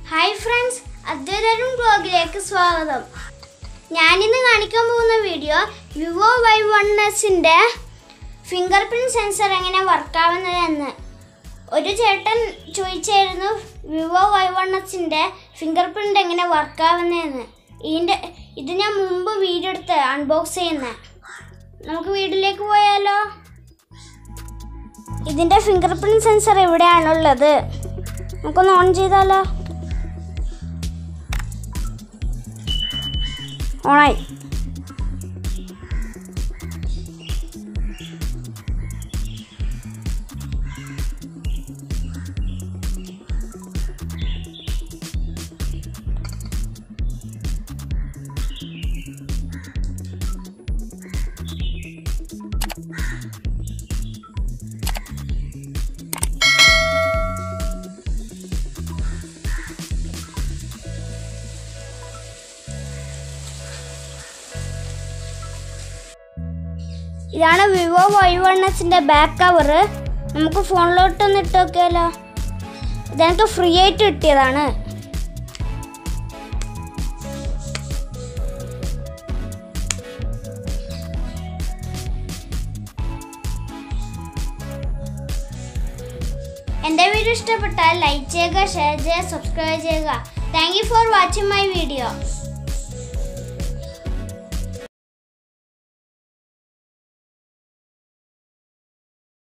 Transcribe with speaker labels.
Speaker 1: Hi friends, അദ്വൈതരും ബ്ലോഗിലേക്ക് സ്വാഗതം. ഞാൻ ഇന്ന് കാണിക്കാൻ പോകുന്ന വീഡിയോ Vivo Y1s ന്റെ ഫിംഗർപ്രിന്റ് സെൻസർ എങ്ങനെ വർക്ക് ആവുന്നതെന്ന്. ഒരു ചേട്ടൻ ചോദിച്ചായിരുന്നു Vivo Y1s ന്റെ ഫിംഗർപ്രിന്റ് എങ്ങനെ വർക്ക് ആവുന്നതെന്ന്. ഇത് ഞാൻ മുമ്പ് വീഡിയോ എടുത്ത് അൺബോക്സ് ചെയ്യുന്ന. നമുക്ക് വീഡിയോയിലേക്ക് പോയാലോ. ഇതിന്റെ ഫിംഗർപ്രിന്റ് സെൻസർ എവിടെയാണുള്ളത്? നമുക്കൊന്ന് ഓൺ ചെയ്താലോ. ഓണായി. ഇതാണ് Vivo Y1s ന്റെ ബാക്ക് കവർ. നമുക്ക് ഫോണിലോട്ട് ഒന്ന് ഇട്ട് നോക്കിയാലോ. ഇതെനിക്ക് ഫ്രീ ആയിട്ട് കിട്ടിയതാണ്. എൻ്റെ വീഡിയോ ഇഷ്ടപ്പെട്ടാൽ ലൈക്ക് ചെയ്യുക, ഷെയർ ചെയ്യുക, സബ്സ്ക്രൈബ് ചെയ്യുക. Thank you for watching my video.